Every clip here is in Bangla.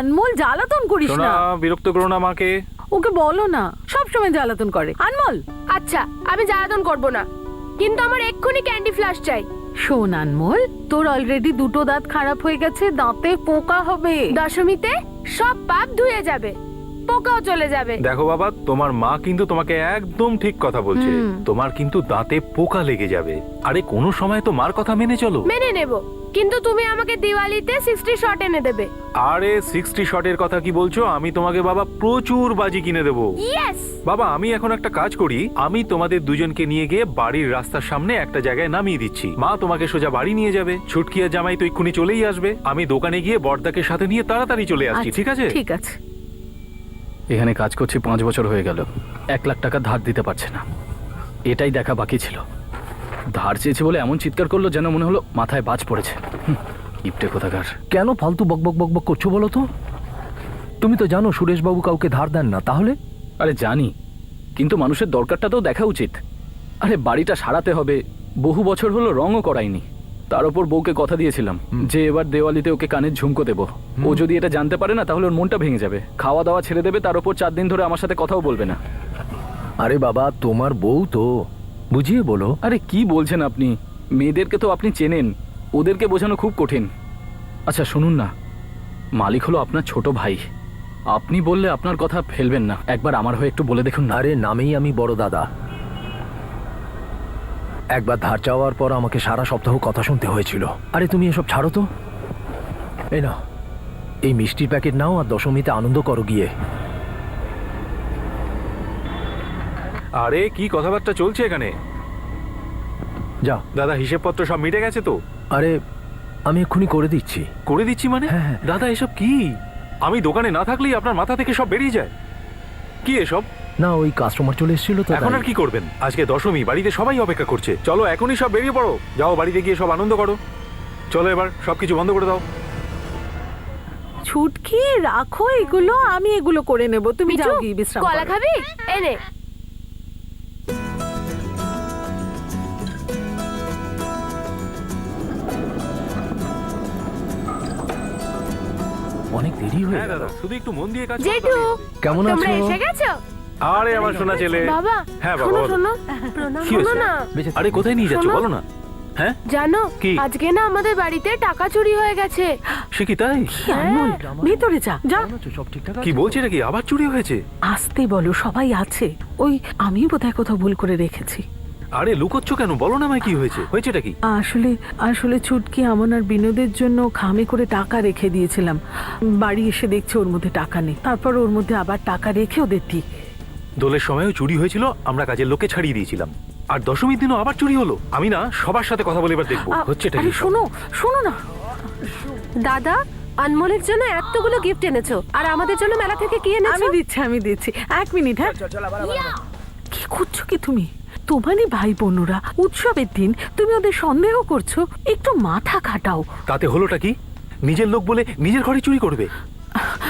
আনমোল, জ্বালাতন করিস শোনা, না। বিরক্ত করো না মাকে। ওকে বলো না, সব সময় জ্বালাতন করে। আনমোল, আচ্ছা আমি জ্বালাতন করব না, কিন্তু আমার এক্ষুনি ক্যান্ডি ফ্লাশ চাই। শোন আনমোল, তোর অলরেডি দুটো দাঁত খারাপ হয়ে গেছে, দাঁতে পোকা হবে। দশমীতে সব পাপ ধুয়ে যাবে, পোকাও চলে যাবে। দেখো বাবা, তোমার মা কিন্তু তোমাকে একদম ঠিক কথা বলছে। তোমার কিন্তু দাঁতে পোকা লেগে যাবে। আরে কোনো সময় তো মার কথা মেনে চলো। মেনে নেব, কিন্তু তুমি আমাকে দিওয়ালিতে 60 শট এনে দেবে। আরে 60 শটের কথা কি বলছো? আমি তোমাকে বাবা প্রচুর বাজি কিনে দেবো। ইয়েস বাবা, আমি এখন একটা কাজ করি, আমি তোমাদের দুজনকে নিয়ে গিয়ে বাড়ির রাস্তার সামনে একটা জায়গায় নামিয়ে দিচ্ছি। মা তোমাকে সোজা বাড়ি নিয়ে যাবে, ছুটকি আর জামাই তো এক্ষুনি চলেই আসবে। আমি দোকানে গিয়ে বড়দাকে সাথে নিয়ে তাড়াতাড়ি চলে আসছি, ঠিক আছে? ঠিক আছে। এখানে কাজ করছি 5 বছর হয়ে গেল, 1 লাখ টাকা ধার দিতে পারছে না। এটাই দেখা বাকি ছিল। ধার চেয়েছে বলে এমন চিৎকার করলো যেন মনে হলো মাথায় বাজ পড়েছে। ইপটে কোথাকার। কেন ফালতু বকবক বকবক করছো বলো তো? তুমি তো জানো সুরেশবাবু কাউকে ধার দেন না, তাহলে? আরে জানি, কিন্তু মানুষের দরকারটা তো দেখা উচিত। আরে বাড়িটা সারাতে হবে, বহু বছর হলো রঙও করাইনি। তার উপর বউকে কথা দিয়েছিলাম যে এবার দেওয়ালিতে ওকে কানের ঝুমকো দেবো। ও যদি এটা জানতে পারে না তাহলে ওর মনটা ভেঙে যাবে, খাওয়া দাওয়া ছেড়ে দেবে, তার উপর 4 দিন ধরে আমার সাথে কথাও বলবে না। আরে বাবা, তোমার বউ তো, বুঝিয়ে বলো। আরে কি বলছেন আপনি? মেয়েদেরকে তো আপনি চেনেন, ওদেরকে বোঝানো খুব কঠিন। আচ্ছা শুনুন না, মালিক হলো আপনার ছোট ভাই, আপনি বললে আপনার কথা ফেলবেন না। একবার আমার হয়ে একটু বলে দেখুন না। আরে নামেই আমি বড় দাদা। একবার ধার চাওয়ার পর আমাকে সারা সপ্তাহ কথা শুনতে হয়েছিল। আরে তুমি এসব ছাড়ো তো। এই না, এই মিষ্টির প্যাকেট নাও আর দশমীতে আনন্দ করো গিয়ে। আরে কি কথাবার্তা চলছে এখানে? যা দাদা, হিসেবপত্র সব মিটে গেছে তো? আরে আমি এক্ষুনি করে দিচ্ছি। করে দিচ্ছি মানে? হ্যাঁ, হ্যাঁ। দাদা, এসব কি? আমি দোকানে না থাকলেই আপনার মাথা থেকে সব বেরিয়ে যায়। কি এসব? না, ওই কাস্টমার চলে এসেছিল তো। এখন তাই। আর কি করবেন? আজকে দশমী, বাড়িতে সবাই অপেক্ষা করছে। চলো এখনই সব বেরিয়ে পড়ো, যাও বাড়িতে গিয়ে সব আনন্দ করো। চলো এবার সবকিছু বন্ধ করে দাও। ছুটকি, রাখো এগুলো, আমি এগুলো করে নেব। তুমি যাও গিয়ে বিশ্রাম কলা করো। খাবি? এনে। অনেক দেরি হয়ে হ্যাঁ গেল। দাদা, শুধু একটু মন দিয়ে কাজ করো জেঠু, তবেই। কেমন তোমরা আছো? এসে গেছো? আরে আমার সোনা ছেলে। বাবা হ্যাঁ বাবা, শোনো বলো। শোনো, প্রণাম কি শোনো হয়েছে? না। বেঁচে আরে কোথায় নিয়ে যাচ্ছ শোনো। বলো না। হ্যাঁ, জানো কি? আজকে না আমাদের বাড়িতে টাকা চুরি হয়ে গেছে। সে কি তাই? কি আনমোল, ভিতরে যা যা। কেমন আছো? সব ঠিকঠাক আছে? কি বলছে নাকি আবার চুরি হয়েছে? আসতে বলো, সবাই আছে। ওই আমি বোধহয় কোথাও ভুল করে রেখেছি। আরে লুকোচ্ছ কেন? বলো না আমায় কি হয়েছে। হয়েছেটা কি? আসলে আসলে ছুটকি আমন আর বিনোদের জন্য খামে করে টাকা রেখে দিয়েছিলাম। বাড়ি এসে দেখছি ওর মধ্যে টাকা নেই। তারপর ওর মধ্যে আবার টাকা রেখে ওদের ঠিক। দোলের সময়ও চুরি হয়েছিল, আমরা কাজের লোককে ছাড়িয়ে দিয়েছিলাম। আর দশমীর দিনও আবার চুরি হলো। আমি না সবার সাথে কথা বলে এবার দেখবো হচ্ছেটা আরে কি। শোনো শোনো না। দাদা, আনমোলের জন্য এতগুলো গিফট এনেছো, আর আমাদের জন্য মেলা থেকে কি এনেছো? আমি দিচ্ছি 1 মিনিট। হ্যাঁ, কি করছো কি তুমি? তোমারই ভাই বোনরা, উৎসবের দিন তুমি ওদের সন্দেহ করছো? একটু মাথা খাটাও। তাতে হলোটা কি? নিজের লোক বলে নিজের ঘরে চুরি করবে?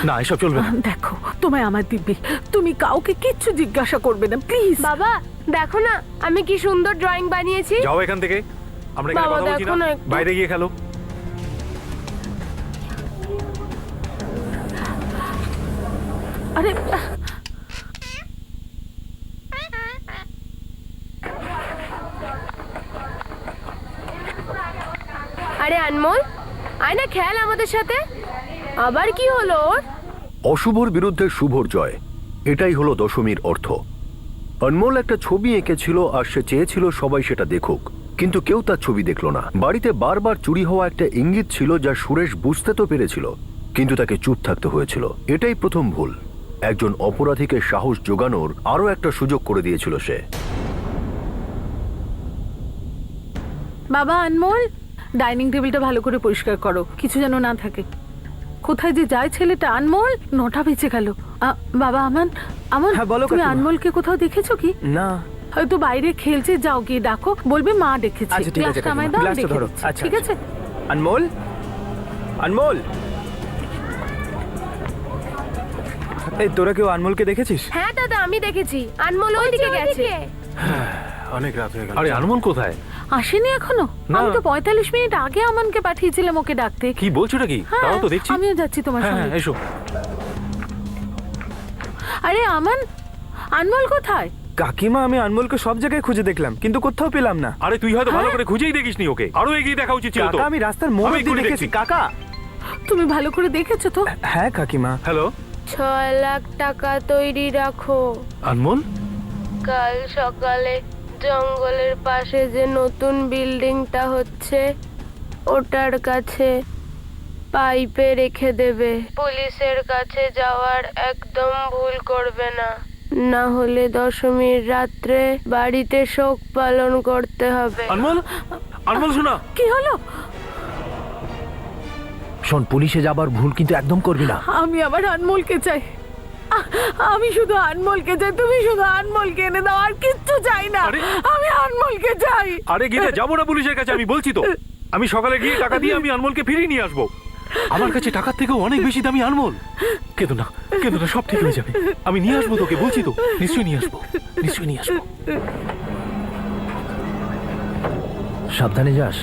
না, এসব চলবে না। দেখো, তোমায় আমার দিব্যি, তুমি কাউকে কিচ্ছু জিজ্ঞাসা করবে না, প্লিজ। বাবা দেখো না আমি কি সুন্দর ড্রয়িং বানিয়েছি। যাও এখান থেকে, আমরা এখানে বাবা, কথা বলছি দেখো না, না একটু। বাইরে গিয়ে খেলো। আরে আরে আনমোল, আয় না খেল আমাদের সাথে। আবার কি হলো ওর? অশুভর বিরুদ্ধে শুভর জয়, এটাই হলো দশমীর অর্থ। অনমোল একটা ছবি এঁকেছিল আর সে চেয়েছিল সবাই সেটা দেখুক, কিন্তু কেউ তার ছবি দেখল না। বাড়িতে বারবার চুরি হওয়া একটা ইঙ্গিত ছিল যা সুরেশ বুঝতে তো পেরেছিল, কিন্তু তাকে চুপ থাকতে হয়েছিল। এটাই প্রথম ভুল। একজন অপরাধীকে সাহস জোগানোর আরো একটা সুযোগ করে দিয়েছিল সে। বাবা, আনমোল, ডাইনিং টেবিলটা ভালো করে পরিষ্কার করো, কিছু যেন না থাকে। কোথায় যে যায় ছেলেটা? আনমোল, 9টা বেজে গেল। বাবা, আমান, হ্যাঁ, বলো তুমি কাকিমা। আনমোলকে কোথাও দেখেছো কি? না। হয়তো বাইরে খেলছে, যাও গিয়ে ডাকো, বলবে মা ডেকেছে। আচ্ছা, ঠিক আছে গ্লাসটা আমায় কাকিমা, দাও, গ্লাসটা ডেকে ধরো। দিচ্ছি। আচ্ছা, ঠিক আছে। আনমোল, আনমোল, এই তোরা কেউ আনমোলকে দেখেছিস? হ্যাঁ দাদা, আমি দেখেছি আনমোল ওইদিকে গেছে। অনেক রাত হয়ে গেল। আরে আনমোল কোথায়? আসেনি এখনো? না। আমি তো 45 মিনিট আগে আমানকে পাঠিয়েছিলাম ওকে ডাকতে। কি বলছো নাকি? হ্যাঁ, তাও তো দেখছি। আমিও যাচ্ছি তোমার হ্যাঁ সঙ্গে। হ্যাঁ এসো। আরে আমান, আনমোল কোথায়? কাকিমা, আমি আনমোলকে সব জায়গায় খুঁজে দেখলাম কিন্তু কোথাও পেলাম না। আরে তুই হয়তো ভালো হ্যাঁ? করে খুঁজেই দেখিসনি ওকে, আরো এগিয়ে দেখা উচিত ছিল তো। কাকা, আমি রাস্তার মোড় আমি অব্দি এক্ষুনি দেখেছি। দেখছি। কাকা। তুমি ভালো করে দেখেছো তো? হ্যাঁ কাকিমা। হ্যালো 6 লাখ টাকা তৈরি রাখো। আনমোল, কাল সকালে জঙ্গলের পাশে যে নতুন বিল্ডিংটা হচ্ছে ওটার কাছে পাইপে রেখে দেবে। পুলিশের কাছে যাওয়ার একদম ভুল করবে না, না হলে দশমীর রাত্রে বাড়িতে শোক পালন করতে হবে। আনমোল, আনমোল শোনা। কি হলো? শোন, পুলিশে যাবার ভুল কিন্তু একদম করবি না। আমি আবার আনমোলকে চাই। আমি শুধু আনমোলকে চাই, তুমি শুধু আনমোলকে এনে দাও, আর কিচ্ছু চাই না। আরে! আমি আনমোলকে চাই। আরে গীতা, যাবো না পুলিশের কাছে, আমি বলছি তো। আমি সকালে গিয়ে টাকা দিয়ে আমি আনমোলকে ফিরিয়ে নিয়ে আসবো। আমার কাছে টাকার থেকেও অনেক বেশি দামি আনমোল। কেঁদো না, কেঁদো না, সব ঠিক হয়ে যাবে। আমি নিয়ে আসবো তোকে, বলছি তো। নিশ্চয়ই নিয়ে আসবো, নিশ্চয়ই নিয়ে আসবো। সাবধানে যাস।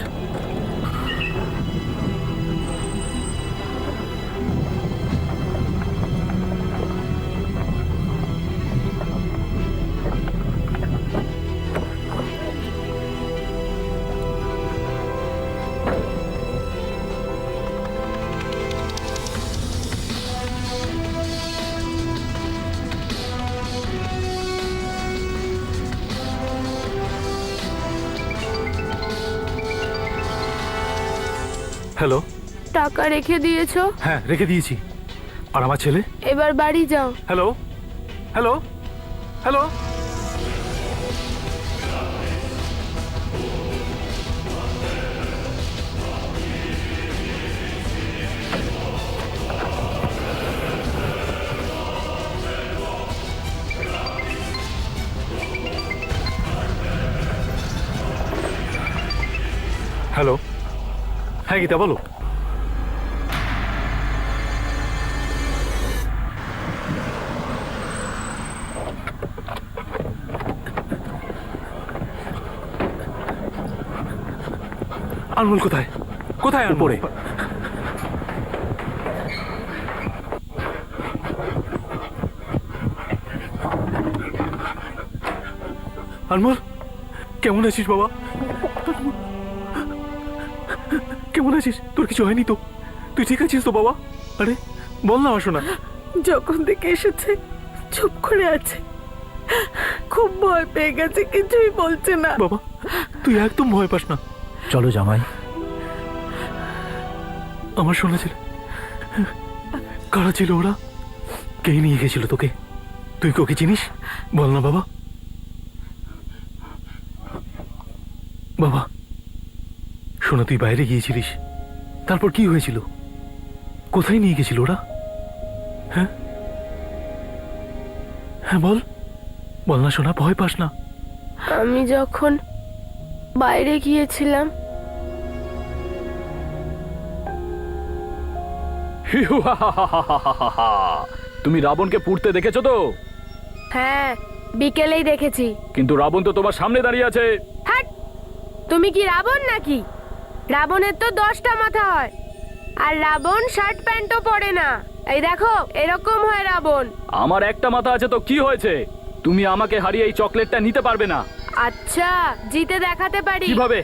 হ্যালো, টাকা রেখে দিয়েছো? হ্যাঁ রেখে দিয়েছি। আর আমার ছেলে? এবার বাড়ি যাও। Hello, hello, hello. হ্যালো, হ্যাঁ গীতা বলো। আনমোল কোথায়? কোথায় উপরে? আনমোল, কেমন আছিস বাবা? কেমন আছিস? তোর কিছু হয়নি তো? তুই ঠিক আছিস তো বাবা? আরে বল না আমার শোনা। যখন থেকে এসেছে চুপ করে আছে, খুব ভয় পেয়ে গেছে, কিছুই বলছে না। বাবা তুই একদম ভয় পাস না। চলো জামাই। আমার শোনা ছিল, কারা ছিল ওরা? কে নিয়ে গেছিল তোকে? তুই ওকে চিনিস? বল না বাবা। বাবা শোনা, তুই বাইরে গিয়েছিলিস, তারপর কি হয়েছিল? কোথায় নিয়ে গেছিল ওরা? হ্যাঁ হ্যাঁ বল, বল না শোনা, ভয় পাস না। আমি যখন বাইরে গিয়েছিলাম তুমি রাবণকে পুড়তে দেখেছো তো? হ্যাঁ, বিকেলেই দেখেছি। কিন্তু রাবণ তো তোমার সামনে দাঁড়িয়ে আছে। হাট! তুমি কি রাবণ নাকি? রাবণের তো 10টা মাথা হয়, আর রাবণ শার্ট প্যান্টও পরে না। এই দেখো, এরকম হয় রাবণ। আমার একটা মাথা আছে তো কি হয়েছে? তুমি আমাকে হারিয়ে এই চকলেটটা নিতে পারবে না। আচ্ছা, জিতে দেখাতে পারি। কিভাবে?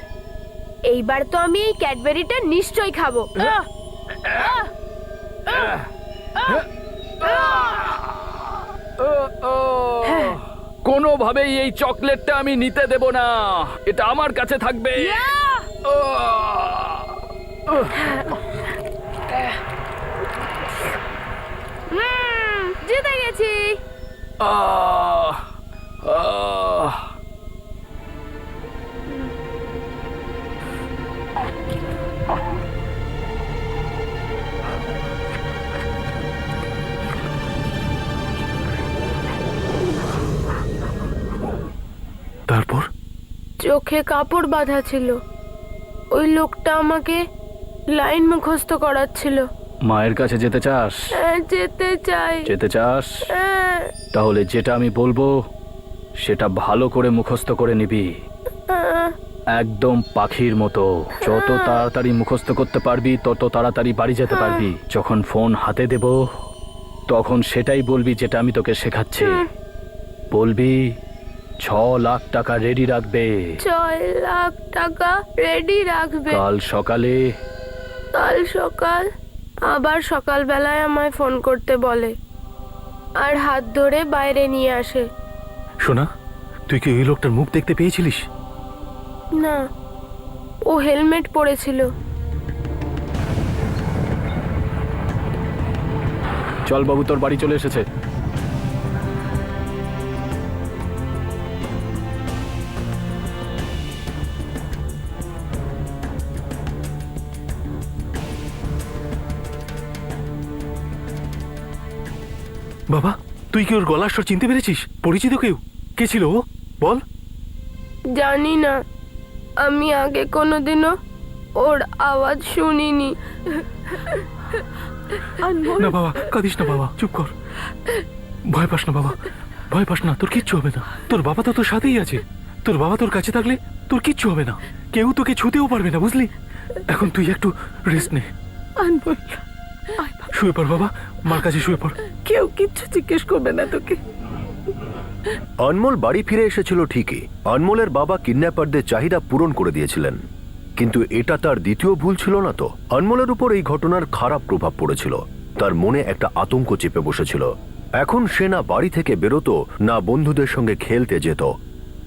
এইবার তো আমি এই ক্যাডবেরিটা নিশ্চয়ই খাবো। কোনোভাবেই এই চকলেটটা আমি নিতে দেব না, এটা আমার কাছে থাকবে। জিতে গেছি। আহ আহ তারপর? চোখে কাপড় বাঁধা ছিল। ওই লোকটা আমাকে লাইন মুখস্থ করাচ্ছিল। মায়ের কাছে যেতে চাস? যেতে চাই। যেতে চাস? হ্যাঁ। তাহলে যেটা আমি বলবো সেটা ভালো করে মুখস্থ করে নিবি, একদম পাখির মতো। যত তাড়াতাড়ি মুখস্থ করতে পারবি তত তাড়াতাড়ি বাড়ি যেতে পারবি। যখন ফোন হাতে দেব তখন সেটাই বলবি যেটা আমি তোকে শেখাচ্ছি। বলবি 6 লাখ টাকা রেডি রাখবে 6 লাখ টাকা রেডি রাখবে কাল সকালে। কাল সকাল? আবার সকালবেলায় আমায় ফোন করতে বলে আর হাত ধরে বাইরে নিয়ে আসে। সোনা, তুই কি ওই লোকটার মুখ দেখতে পেয়েছিলিস? না, ও হেলমেট পরেছিল। চল বাবু, তোর বাড়ি চলে এসেছে। বাবা, তুই কি ওর গলার স্বর চিনতে পেরেছিস? পরিচিত কেউ? কে ছিল ও? বল। জানি না, আমি আগে কোনোদিনও ওর আওয়াজ শুনিনি। আনমোল, না বাবা, কাঁদিস না বাবা, চুপ কর। ভয় পাস না বাবা, ভয় পাস না, তোর কিচ্ছু হবে না। তোর বাবা তো তোর সাথেই আছে। তোর বাবা তোর কাছে থাকলে তোর কিচ্ছু হবে না। কেউ তোকে ছুতেও পারবে না, বুঝলি? এখন তুই একটু রেস্ট নে। আনমোল, শুয়ে পড় বাবা, মার কাছে শুয়ে পড়। কেউ কিচ্ছু জিজ্ঞেস করবে না তোকে। অনমোল বাড়ি ফিরে এসেছিল ঠিকই। অনমোলের বাবা কিডন্যাপারদের চাহিদা পূরণ করে দিয়েছিলেন, কিন্তু এটা তার দ্বিতীয় ভুল ছিল না তো। অনমোলের উপর এই ঘটনার খারাপ প্রভাব পড়েছিল। তার মনে একটা আতঙ্ক চেপে বসেছিল। এখন সে না বাড়ি থেকে বেরোতো, না বন্ধুদের সঙ্গে খেলতে যেত।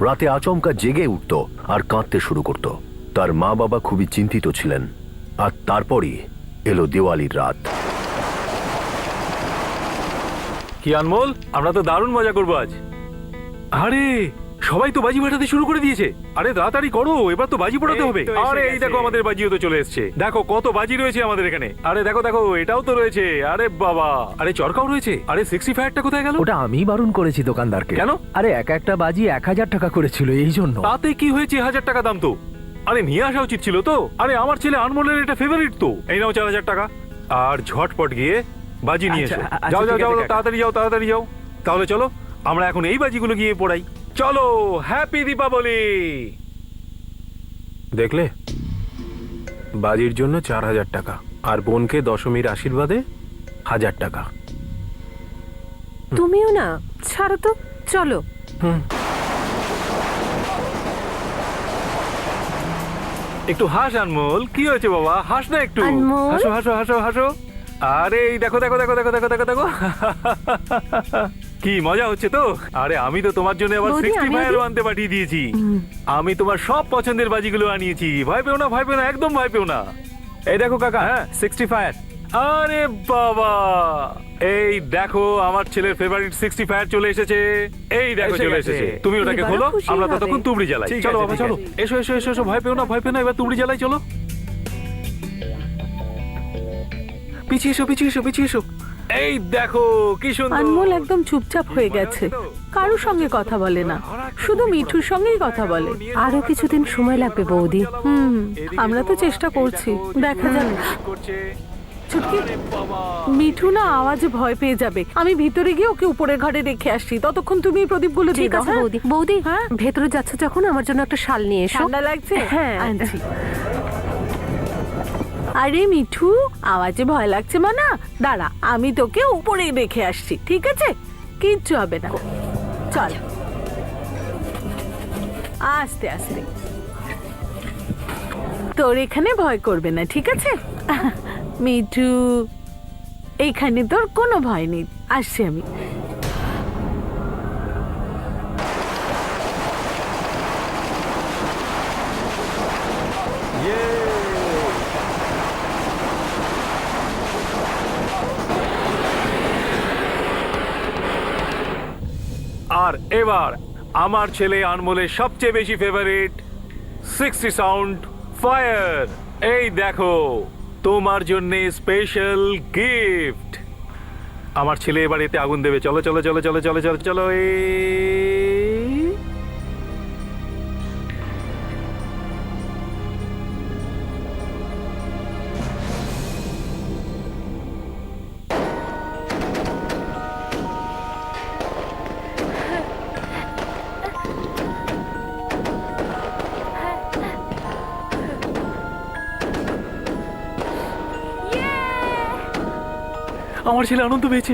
রাতে আচমকা জেগে উঠত আর কাঁদতে শুরু করত। তার মা বাবা খুবই চিন্তিত ছিলেন। আর তারপরই এলো দিওয়ালির রাত। কি আনমোল, আমরা তো দারুণ মজা করবো আজ। আরে সবাই তো বাজি ফাটাতে শুরু করে দিয়েছে। আরে তাড়াতাড়ি করো, এবার তো বাজি পোড়াতে হবে। আরে এই দেখো, আমাদের বাজিও তো চলে এসেছে। দেখো কত বাজি রয়েছে আমাদের এখানে। আরে দেখো দেখো, এটাও তো রয়েছে। আরে বাবা, আরে চরকাও রয়েছে। আরে 65টা কোথায় গেল? ওটা আমি বারণ করেছি দোকানদারকে। কেন? আরে এক একটা বাজি 1000 টাকা করেছিল, এই জন্য। তাতে কি হয়েছে? 1000 টাকা দাম তো। আরে নিয়ে আসা উচিত ছিল তো। আরে আমার ছেলে আনমোলের এটা ফেভারিট তো। এই নাও 4000 টাকা। আর ঝটপট গিয়ে বাজি নিয়ে এসো। যাও যাও যাও, তাড়াতাড়ি যাও, তাড়াতাড়ি যাও। তাহলে চলো, আমরা এখন এই বাজিগুলো গিয়ে পোড়াই। চলো, হ্যাপি দীপাবলি। দেখলে, বাজির জন্য 4000 টাকা, আর বোনকে দশমীর আশীর্বাদে 1000 টাকা। তুমিও না, ছাড়ো তো, চলো। একটু হাস আনমোল, কি হয়েছে বাবা? হাস না একটু। আনমোল? হাসো হাসো হাসো হাসো। আরে এই দেখো দেখো দেখো দেখো দেখো দেখো দেখো। কি মজা হচ্ছে তো। আরে আমি তো তোমার জন্য আবার বৌদি, 65 আমি আনতে পাঠিয়ে দিয়েছি। আমি তোমার সব পছন্দের বাজিগুলো আনিয়েছি। ভয় পেও না, ভয় পেও না, একদম ভয় পেও না। এই দেখো কাকা, হ্যাঁ। 65। আরে বাবা, এই দেখো আমার ছেলের ফেভারিট 65 চলে এসেছে। এই দেখো এসে চলে গেছে। এসেছে। তুমি ওটাকে এবারও খোলো, খুশি আমরা হবে। ততক্ষণ তুবড়ি জ্বালাই। ঠিক চলো আছে, বাবা, ঠিক চলো। আছে। এসো এসো এসো এসো, ভয় পেও না, ভয় পেও না, এবার তুবড়ি জ্বালাই। চলো, পিছিয়ে এসো, পিছিয়ে এসো, পিছিয়ে এসো। এই দেখো কি সুন্দর। আনমোল একদম চুপচাপ হয়ে গেছে, কারোর সঙ্গে কথা বলে না, শুধু মিঠুর সঙ্গেই কথা বলে। আরো কিছুদিন সময় লাগবে বৌদি। আমরা তো চেষ্টা করছি, দেখা যাক। ছুটকি, মিঠু না আওয়াজে ভয় পেয়ে যাবে। আমি ভিতরে গিয়ে ওকে উপরের ঘরে রেখে আসছি, ততক্ষণ তুমি প্রদীপগুলো দিয়ে ঠিক দাও। আছে হ্যাঁ? বৌদি। বৌদি, হ্যাঁ? ভেতরে যাচ্ছ যখন আমার জন্য একটা শাল নিয়ে এসো। ঠান্ডা লাগছে? হ্যাঁ। আনছি। আরে মিঠু, আওয়াজে ভয় লাগছে মানা, দাঁড়া, আমি তোকে উপরে রেখে আসছি, ঠিক আছে? কিচ্ছু হবে না, চল আস্তে আস্তে। তোর এখানে ভয় করবে না, ঠিক আছে? মিঠু, এইখানে তোর কোনো ভয় নেই, আসছি আমি। আর এবার আমার ছেলে আনমোলের সবচেয়ে বেশি ফেভারিট 60 সাউন্ড ফায়ার। এই দেখো তোমার জন্য স্পেশাল গিফট। আমার ছেলে এবার এতে আগুন দেবে। চলো চলো চলো চলো চলো চলো চলো। আমার ছেলে আনন্দ পেয়েছে,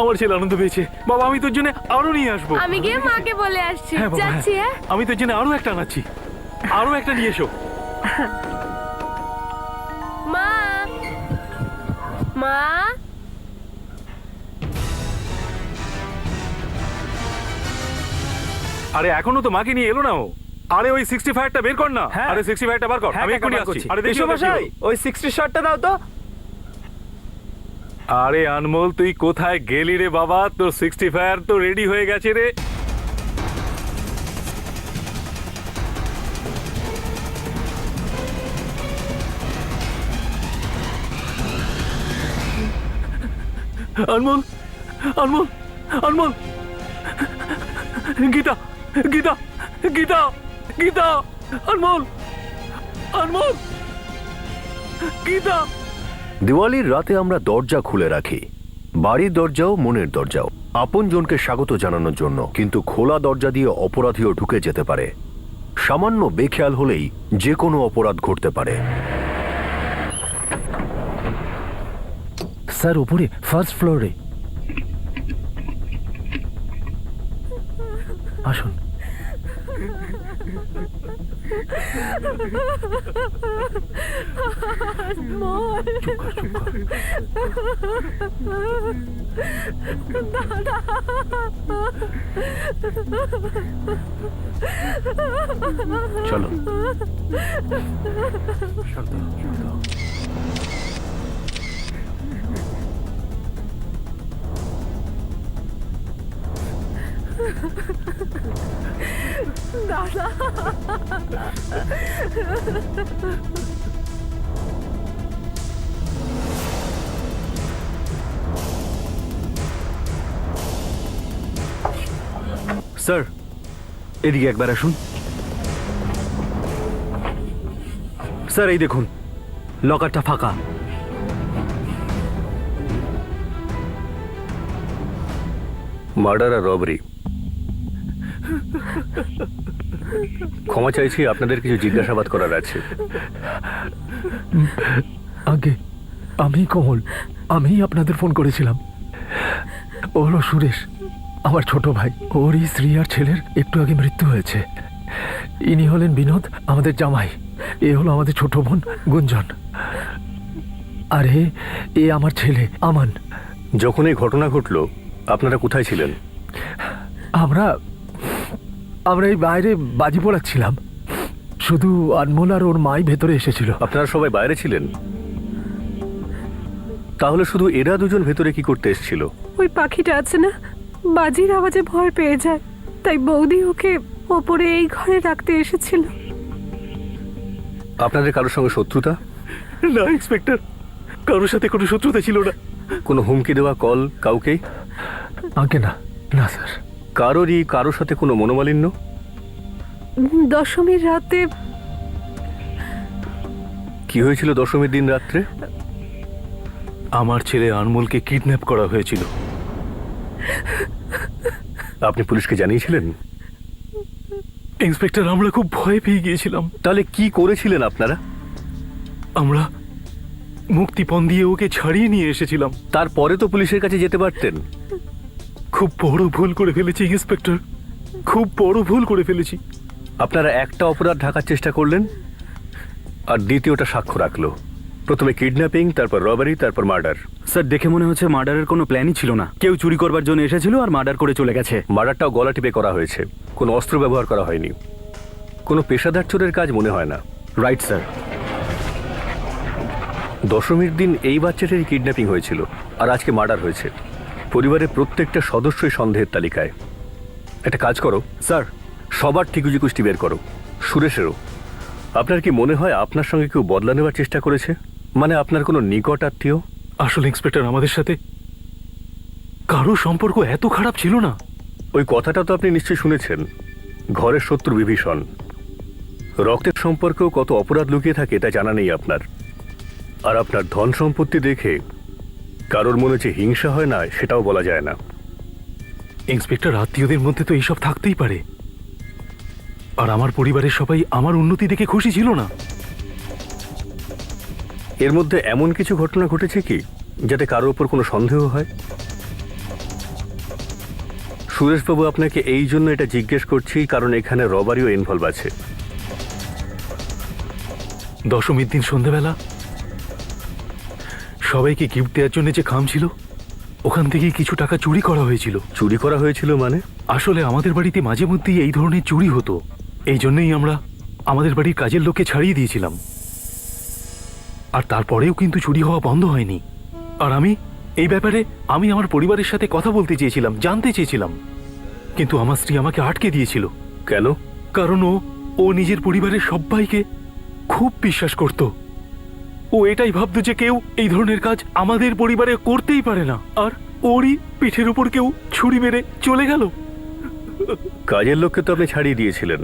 আমার ছেলে আনন্দ পেয়েছে। বাবা আমি তোর জন্য আরো নিয়ে আসবো। আমি গিয়ে মাকে বলে আসছি। হ্যাঁ বাবা, যাচ্ছি। হ্যাঁ আমি তোর জন্য আরো একটা আনাচ্ছি, আরো একটা নিয়ে এসো। মা, মা, আরে এখনো তো মাকে নিয়ে এলো না ও। আরে ওই 65টা বের কর না। হ্যাঁ। আরে 65টা বার কর, হ্যাঁ, আমি কাকা, এক্ষুনি বার আসছি। করছি। আরে দেখি এসো ওটা কি মশাই, হলো। ওই 60 শটটা দাও তো। আরে আনমোল তুই কোথায় গেলি রে বাবা? তোর 65 তো রেডি হয়ে গেছে রে। আনমোল, আনমোল, আনমোল, গীতা, গীতা, গীতা, গীতা, আনমোল, আনমোল, গীতা। দিওয়ালির রাতে আমরা দরজা খুলে রাখি, বাড়ির দরজাও মনের দরজাও, আপনজনকে স্বাগত জানানোর জন্য। কিন্তু খোলা দরজা দিয়ে অপরাধীও ঢুকে যেতে পারে। সামান্য বেখেয়াল হলেই যে কোনো অপরাধ ঘটতে পারে। স্যার উপরে ফার্স্ট ফ্লোরে আসুন। চুপ কর, চুপ কর। চলো। শান্ত, শান্ত। স্যার এদিকে একবার আসুন। স্যার এই দেখুন, লকারটা ফাঁকা। মার্ডার আর রবারি। ক্ষমা চাইছি, আপনাদের কিছু জিজ্ঞাসাবাদ করার আছে। আগে আমি কমল, আমি আপনাদের ফোন করেছিলাম। ও হলো সুরেশ, আমার ছোট ভাই। ওরই স্ত্রী আর ছেলের একটু আগে মৃত্যু হয়েছে। ইনি হলেন বিনোদ, আমাদের জামাই। এ হলো আমাদের ছোট বোন গুঞ্জন। আর এ আমার ছেলে আমান। যখন এই ঘটনা ঘটলো আপনারা কোথায় ছিলেন? আমরা এই বাইরে বাজি পোড়াচ্ছিলাম। শুধু আনমোল আর ওর মাই ভেতরে এসেছিল। আপনারা সবাই বাইরে ছিলেন? তাহলে শুধু এরা দুজন ভেতরে কি করতে এসেছিল? ওই পাখিটা আছে না, বাজির আওয়াজে ভয় পেয়ে যায়, তাই বৌদি ওকে ওপরে এই ঘরে রাখতে এসেছিল। আপনাদের কারোর সঙ্গে শত্রুতা? না ইন্সপেক্টর, কারোর সাথে কোনো শত্রুতা ছিল না। কোনো হুমকি দেওয়া কল কাউকে? আগে না, না স্যার। কারোর সাথে কোনো মনোমালিন্য? দশমীর রাতে কি হয়েছিল দশমীর দিন রাত্রে? আমার ছেলে আনমোলকে কিডন্যাপ করা হয়েছিল। আপনি পুলিশকে জানিয়েছিলেন? ইন্সপেক্টর আমরা খুব ভয় পেয়ে গিয়েছিলাম। তাহলে কি করেছিলেন আপনারা? আমরা মুক্তিপণ দিয়ে ওকে ছাড়িয়ে নিয়ে এসেছিলাম। তারপরে তো পুলিশের কাছে যেতে পারতেন। খুব বড় ভুল করে ফেলেছি ইন্সপেক্টর, খুব বড় ভুল করে ফেলেছি। আপনারা একটা অপরাধ ঢাকার চেষ্টা করলেন আর দ্বিতীয়টা সাক্ষ্য রাখলো। প্রথমে কিডন্যাপিং, তারপর রবারি, তারপর মার্ডার। স্যার দেখে মনে হচ্ছে মার্ডারের কোনো প্ল্যানই ছিল না। কেউ চুরি করবার জন্য এসেছিল আর মার্ডার করে চলে গেছে। মার্ডারটাও গলা টিপে করা হয়েছে, কোনো অস্ত্র ব্যবহার করা হয়নি। কোনো পেশাদার চোরের কাজ মনে হয় না। Right sir. দশমীর দিন এই বাচ্চাটারই কিডন্যাপিং হয়েছিল আর আজকে মার্ডার হয়েছে। পরিবারের প্রত্যেকটা সদস্যই সন্দেহের তালিকায়। একটা কাজ করো স্যার, সবার ঠিকুজি কুষ্টি বের করো, সুরেশেরও। আপনার কি মনে হয় আপনার সঙ্গে কেউ বদলা নেওয়ার চেষ্টা করেছে? মানে আপনার কোনো নিকট আত্মীয়? আসলে ইন্সপেক্টর আমাদের সাথে কারো সম্পর্ক এত খারাপ ছিল না। ওই কথাটা তো আপনি নিশ্চয়ই শুনেছেন, ঘরের শত্রু বিভীষণ। রক্তের সম্পর্কেও কত অপরাধ লুকিয়ে থাকে তা জানা নেই আপনার। আর আপনার ধন সম্পত্তি দেখে কারোর মনে যে হিংসা হয় না সেটাও বলা যায় না। ইন্সপেক্টর আত্মীয়দের মধ্যে তো এইসব থাকতেই পারে। আর আমার পরিবারের সবাই আমার উন্নতি দেখে খুশি ছিল না। এর মধ্যে এমন কিছু ঘটনা ঘটেছে কি যাতে কারোর ওপর কোনো সন্দেহ হয়? সুরেশবাবু, আপনাকে এই জন্য এটা জিজ্ঞেস করছি কারণ এখানে রবারিও ইনভলভ আছে। দশমীর দিন সন্ধ্যাবেলা সবাইকে গিফট দেওয়ার জন্য যে খাম ছিল, ওখান থেকে কিছু টাকা চুরি করা হয়েছিল। চুরি করা হয়েছিল মানে? আসলে আমাদের বাড়িতে মাঝে মধ্যেই এই ধরনের চুরি হতো, এই জন্যই আমরা আমাদের বাড়ির কাজের লোককে ছাড়িয়ে দিয়েছিলাম। আর তারপরেও কিন্তু চুরি হওয়া বন্ধ হয়নি। আর এই ব্যাপারে আমি আমার পরিবারের সাথে কথা বলতে চেয়েছিলাম, জানতে চেয়েছিলাম, কিন্তু আমার স্ত্রী আমাকে আটকে দিয়েছিল। কেন? কারণ ও নিজের পরিবারের সবাইকে খুব বিশ্বাস করত। ও এটাই ভাবতো যে কেউ এই ধরনের কাজ আমাদের পরিবারে করতেই পারে না, আর ওরই পিঠের উপর কেউ ছুরি মেরে চলে গেল। কাজের লোককে তো আপনি ছাড়িয়ে দিয়েছিলেন,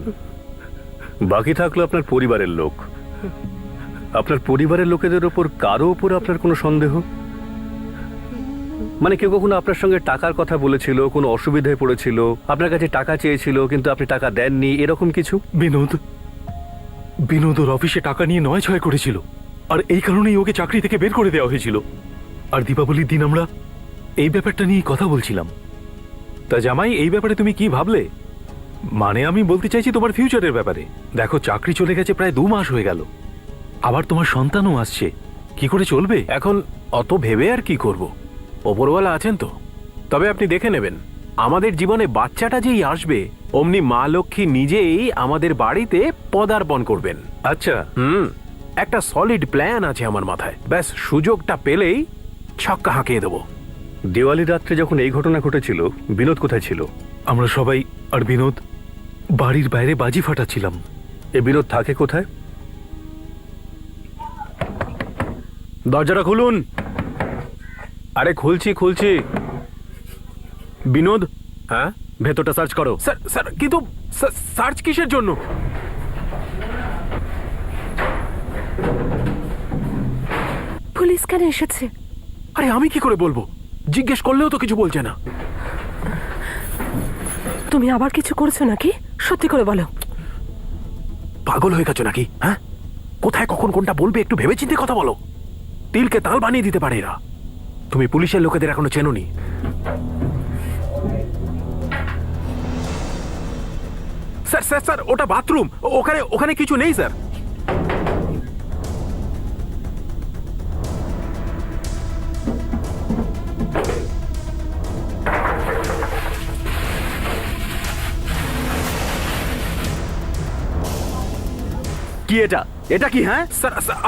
বাকি থাকলো আপনার পরিবারের লোক। আপনার পরিবারের লোকেদের ওপর কারো ওপর আপনার কোনো সন্দেহ? মানে কেউ কখনো আপনার সঙ্গে টাকার কথা বলেছিল, কোনো অসুবিধায় পড়েছিল, আপনার কাছে টাকা চেয়েছিল কিন্তু আপনি টাকা দেননি, এরকম কিছু? বিনোদ ওর অফিসে টাকা নিয়ে নয় ছয় করেছিল, আর এই কারণেই ওকে চাকরি থেকে বের করে দেওয়া হয়েছিল। আর দীপাবলির দিন আমরা এই ব্যাপারটা নিয়ে কথা বলছিলাম। তা জামাই, এই ব্যাপারে তুমি কি ভাবলে? মানে আমি বলতে চাইছি তোমার ফিউচারের ব্যাপারে। দেখো, চাকরি চলে গেছে প্রায় 2 মাস হয়ে গেল, আবার তোমার সন্তানও আসছে, কি করে চলবে? এখন অত ভেবে আর কি করব, ওপরওয়ালা আছেন তো। তবে আপনি দেখে নেবেন, আমাদের জীবনে বাচ্চাটা যেই আসবে অমনি মা লক্ষ্মী নিজেই আমাদের বাড়িতে পদার্পণ করবেন। আচ্ছা, একটা সলিড প্ল্যান আছে আমার মাথায়, ব্যাস সুযোগটা পেলেই ছক্কা হাঁকিয়ে দেবো। দেওয়ালি রাত্রে যখন এই ঘটনা ঘটেছিল, বিনোদ কোথায় ছিল? আমরা সবাই আর বিনোদ বাড়ির বাইরে বাজি ফাটাচ্ছিলাম। এ বিনোদ থাকে কোথায়? দরজাটা খুলুন। আরে খুলছি। বিনোদ, হ্যাঁ ভেতরটা সার্চ করো। স্যার স্যার কিন্তু সার্চ কিসের জন্য? পুলিশ কেন এসেছে? আরে আমি কি করে বলবো, জিজ্ঞেস করলেও তো কিছু বলছে না। তুমি আবার কিছু করেছো নাকি? সত্যি করে বলো। পাগল হয়ে গেছো নাকি? হ্যাঁ, কোথায় কখন কোনটা বলবে একটু ভেবেচিন্তে কথা বলো। তিলকে তাল বানিয়ে দিতে পারে এরা। তুমি পুলিশের লোকেদের এখনো চেনোনি। স্যার স্যার স্যার, ওটা বাথরুম, ওখানে কিছু নেই স্যার। কি এটা কি? হ্যাঁ স্যার স্যার,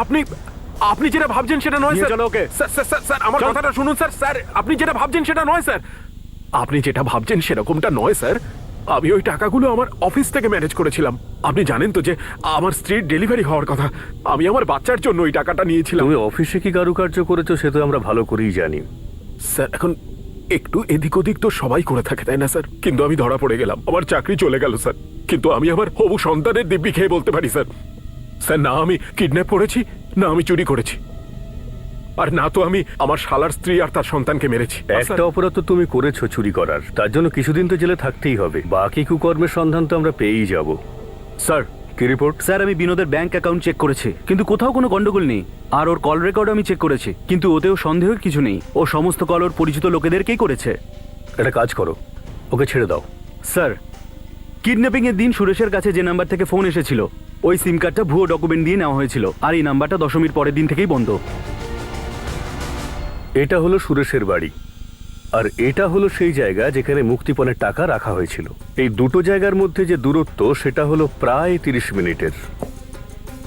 আপনি যেটা ভাবছেন সেটা নয় নিয়ে স্যার। চলো ওকে। স্যার স্যার স্যার স্যার, আমার চল। কথাটা শুনুন স্যার। স্যার, আপনি যেটা ভাবছেন সেটা নয় স্যার। আপনি যেটা ভাবছেন সেরকমটা নয় স্যার। আমি ওই টাকাগুলো আমার অফিস থেকে ম্যানেজ করেছিলাম। আপনি জানেন তো যে আমার স্ত্রীর ডেলিভারি হওয়ার কথা, আমি আমার বাচ্চার জন্য ওই টাকাটা নিয়েছিলাম। তুমি অফিসে কি কারুকার্য করেছো সে তো আমরা ভালো করেই জানি। স্যার, এখন একটু এদিক ওদিক তো সবাই করে থাকে, তাই না স্যার? কিন্তু আমি ধরা পড়ে গেলাম, আমার চাকরি চলে গেল স্যার। কিন্তু আমি আমার হবু সন্তানের দিব্যি খেয়ে বলতে পারি স্যার, স্যার না আমি কিডন্যাপ করেছি, না আমি চুরি করেছি, আর না তো আমি আমার শালার স্ত্রী আর তার সন্তানকে মেরেছি। একটা অপরাধ তো তুমি করেছো, চুরি করার, তার জন্য কিছুদিন তো জেলে থাকতেই হবে। বাকি কুকর্মের সন্ধান তো আমরা পেয়েই যাব। স্যার, কি রিপোর্ট? স্যার আমি বিনোদের ব্যাংক অ্যাকাউন্ট চেক করেছি, কিন্তু কোথাও কোনো গন্ডগোল নেই। আর ওর কল রেকর্ড আমি চেক করেছি, কিন্তু ওতেও সন্দেহের কিছু নেই। ও সমস্ত কল ওর পরিচিত লোকেদেরকেই করেছে। একটা কাজ করো, ওকে ছেড়ে দাও। স্যার, কিডন্যাপিং এর দিন সুরেশের কাছে যে নাম্বার থেকে ফোন এসেছিল, ওই সিম কার্ডটা ভুয়ো ডকুমেন্ট দিয়ে নেওয়া হয়েছিল, আর এই নাম্বারটা দশমীর পরের দিন থেকেই বন্ধ। এটা হলো সুরেশের বাড়ি, আর এটা হলো সেই জায়গা যেখানে মুক্তিপণের টাকা রাখা হয়েছিল। এই দুটো জায়গার মধ্যে যে দূরত্ব সেটা হলো প্রায় 30 মিনিটের।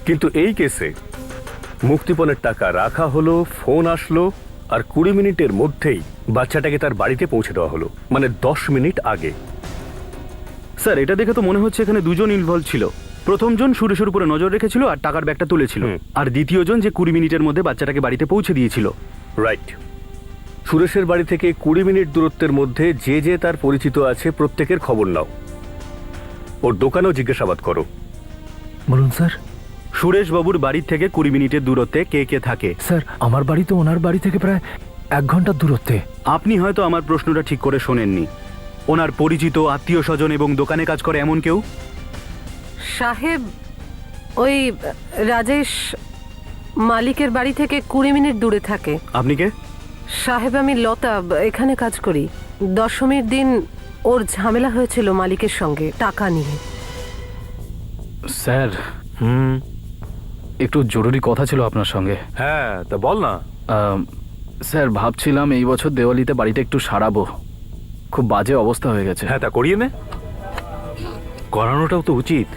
কিন্তু এই কেসে মুক্তিপণের টাকা রাখা হলো, ফোন আসলো, আর 20 মিনিটের মধ্যেই বাচ্চাটাকে তার বাড়িতে পৌঁছে দেওয়া হলো, মানে 10 মিনিট আগে। স্যার, এটা দেখে তো মনে হচ্ছে এখানে দুজন ইনভলভ ছিল। প্রথমজন সুরেশের উপরে নজর রেখেছিল আর টাকার ব্যাগটা তুলেছিল, আর দ্বিতীয়জন যে 20 মিনিটের মধ্যে বাচ্চাটাকে বাড়িতে পৌঁছে দিয়েছিল। রাইট। সুরেশের বাড়ি থেকে 20 মিনিট দূরত্বের মধ্যে যে যে তার পরিচিত আছে প্রত্যেকের খবর নাও, ওর দোকানেও জিজ্ঞাসাবাদ করো। বলুন স্যার। সুরেশ বাবুর বাড়ির থেকে 20 মিনিটের দূরত্বে কে কে থাকে? স্যার, আমার বাড়ি তো ওনার বাড়ি থেকে প্রায় 1 ঘন্টার দূরত্বে। আপনি হয়তো আমার প্রশ্নটা ঠিক করে শোনেননি। ওনার পরিচিত, আত্মীয় স্বজন এবং দোকানে কাজ করে এমন কেউ? সাহেব, ওই রাজেশ মালিকের বাড়ি থেকে 20 মিনিট দূরে থাকে। আপনি কে? সাহেব, আমি লতা এখানে কাজ করি। দশমীর দিন ওর ঝামেলা হয়েছিল মালিকের সঙ্গে টাকা নিয়ে। স্যার একটু জরুরি কথা ছিল আপনার সঙ্গে। হ্যাঁ, তা বল না। স্যার, ভাবছিলাম এই বছর দেওয়ালিতে বাড়িটা একটু সারাবো। খুব বাজে অবস্থা হয়ে গেছে। হ্যাঁ, তা করিয়ে নে। করানোটাও তো উচিত,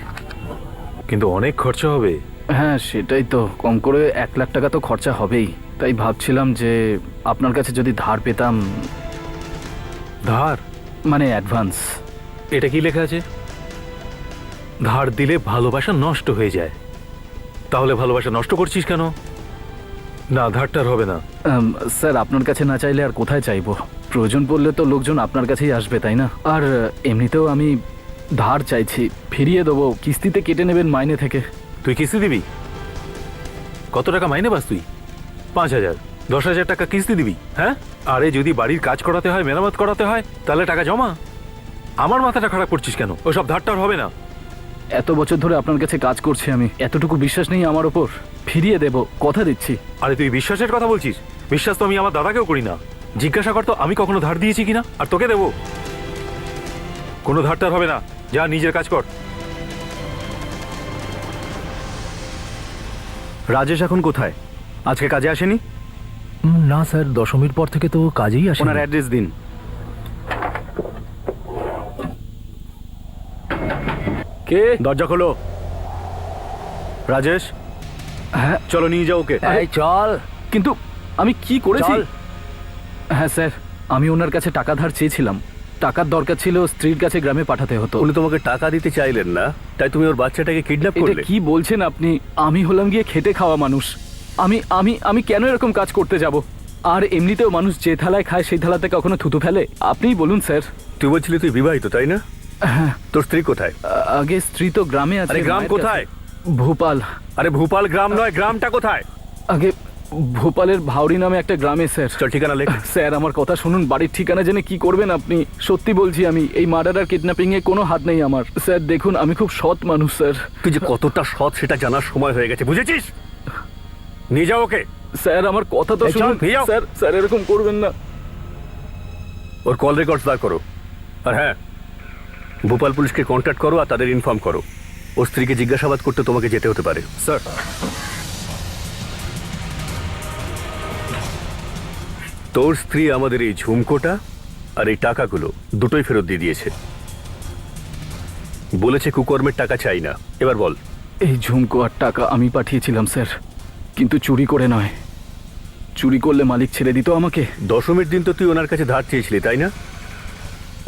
কিন্তু অনেক খরচা হবে। হ্যাঁ, সেটাই তো। কম করে 1 লাখ টাকা তো খরচা হবেই। তাই ভাবছিলাম যে আপনার কাছে যদি ধার পেতাম। ধার? মানে অ্যাডভান্স। এটা কি লেখা আছে? ধার দিলে ভালোবাসা নষ্ট হয়ে যায়। তাহলে ভালোবাসা নষ্ট করছিস কেন? না, ধারটার হবে না। স্যার, আপনার কাছে না চাইলে আর কোথায় চাইবো? প্রয়োজন পড়লে তো লোকজন আপনার কাছেই আসবে, তাই না? আর এমনিতেও আমি ধার চাইছি, ফিরিয়ে দেবো। কিস্তিতে কেটে নেবেন মাইনে থেকে। তুই কিস্তি দিবি? কত টাকা মাইনে পাস তুই? 5,000, 10,000 টাকা কিস্তি দিবি? হ্যাঁ, আরে যদি বাড়ির কাজ করাতে হয়, মেরামত করাতে হয়, তাহলে টাকা জমা। আমার মাথাটা খারাপ করছিস কেন? ওসব ধারটার হবে না। এত বছর ধরে আপনার কাছে কাজ করছি আমি, এতটুকু বিশ্বাস নেই আমার ওপর? ফিরিয়ে দেব, কথা দিচ্ছি। আরে তুই বিশ্বাসের কথা বলছিস? বিশ্বাস তো আমি আমার দাদাকেও করি না। জিজ্ঞাসা কর তো আমি কখনো ধার দিয়েছি কিনা, আর তোকে দেবো। কোনো ধারটার হবে না, যা নিজের কাজ কর। রাজেশ এখন কোথায়? আজকে কাজে আসেনি? না স্যার, দশমীর পর থেকে তো কাজেই আসে। ওনার অ্যাড্রেস দিন। কে? দরজা খোলো। রাজেশ, হ্যাঁ, চলো নিয়ে যাও ওকে। চল। কিন্তু আমি কি করেছি? চল। হ্যাঁ স্যার, আমি ওনার কাছে টাকা ধার চেয়েছিলাম। টাকার দরকার ছিল, স্ত্রীর কাছে গ্রামে পাঠাতে হতো। উনি তোমাকে টাকা দিতে চাইলেন না, তাই তুমি ওর বাচ্চাটাকে কিডন্যাপ এটা করলে। কি বলছেন আপনি? আমি হলাম গিয়ে খেটে খাওয়া মানুষ। আমি আমি আমি কেন এরকম কাজ করতে যাব? আর এমনিতেও মানুষ যে থালায় খায় সেই থালাতে কখনো থুতু ফেলে? আপনিই বলুন স্যার। তুই বলছিলি তুই বিবাহিত, তাই না? হ্যাঁ। তোর স্ত্রী কোথায়? আগে স্ত্রী তো গ্রামে আছে। আরে গ্রাম মায়ের কোথায়? কাছে। ভোপাল। আরে ভোপাল গ্রাম নয়, গ্রামটা কোথায়? আগে ভোপালের ভাওড়ি নামে একটা গ্রামে স্যার। চল ঠিকানা লেখ। স্যার, আমার কথা শুনুন। বাড়ির ঠিকানা জেনে কি করবেন আপনি? সত্যি বলছি, আমি এই মার্ডার আর কিডন্যাপিং এ কোনো হাত নেই আমার। স্যার দেখুন, আমি খুব সৎ মানুষ স্যার। তুই যে কতটা সৎ সেটা জানার সময় হয়ে গেছে, বুঝেছিস? নিয়ে যাও ওকে। স্যার, আমার কথা তো এই চল, শুনুন। নিয়ে যাও। স্যার স্যার এরকম করবেন না। ওর কল রেকর্ডস বার করো। আর হ্যাঁ, ভোপাল পুলিশকে কন্ট্যাক্ট করো আর তাদের ইনফর্ম করো। ওর স্ত্রীকে জিজ্ঞাসাবাদ করতে তোমাকে যেতে হতে পারে। স্যার, তোর স্ত্রী আমাদের এই ঝুমকোটা আর এই টাকাগুলো দুটোই ফেরত দিয়ে দিয়েছে। বলেছে কুকর্মের টাকা চাই না। এবার বল। এই ঝুমকো আর টাকা আমি পাঠিয়েছিলাম স্যার, কিন্তু চুরি করে নয়। চুরি করলে মালিক ছেড়ে দিত আমাকে। দশমীর দিন তো তুই ওনার কাছে ধার চেয়েছিলি, তাই না?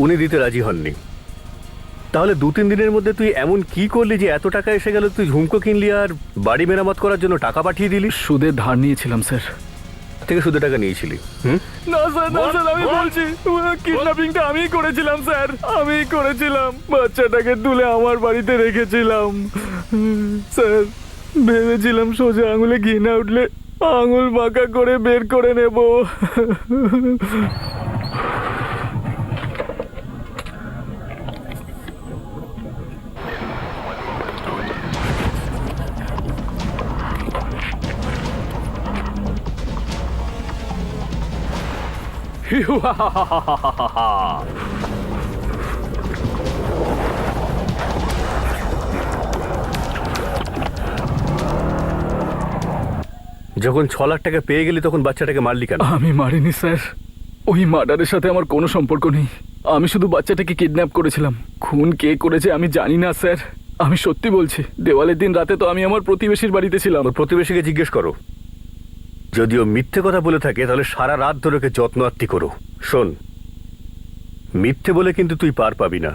উনি দিতে রাজি হননি। তাহলে 2-3 দিনের মধ্যে তুই এমন কি করলি যে এত টাকা এসে গেল? তুই ঝুমকো কিনলি আর বাড়ি মেরামত করার জন্য টাকা পাঠিয়ে দিলি। সুদে ধার নিয়েছিলাম স্যার। থেকে সুদে টাকা নিয়েছিলি? না স্যার, না স্যার, আমি বলছি কিডন্যাপিংটা আমিই করেছিলাম স্যার। আমিই করেছিলাম। বাচ্চাটাকে তুলে আমার বাড়িতে রেখেছিলাম স্যার। ভেবেছিলাম সোজা আঙুলে ঘি না উঠলে আঙুল বাঁকা করে বের করে নেব। যখন 6 লাখ টাকা পেয়ে গেলি তখন বাচ্চাটাকে মারলি কেন? আমি মারিনি স্যার। ওই মার্ডারের সাথে আমার কোনো সম্পর্ক নেই। আমি শুধু বাচ্চাটাকে কিডন্যাপ করেছিলাম। খুন কে করেছে আমি জানি না স্যার। আমি সত্যি বলছি। দেওয়ালের দিন রাতে তো আমি আমার প্রতিবেশীর বাড়িতে ছিলাম। ওর প্রতিবেশীকে জিজ্ঞেস করো। যদিও মিথ্যে কথা বলে থাকে তাহলে সারা রাত ধরে ওকে যত্ন আত্তি করো। শোন, মিথ্যে বলে কিন্তু তুই পার পাবি না।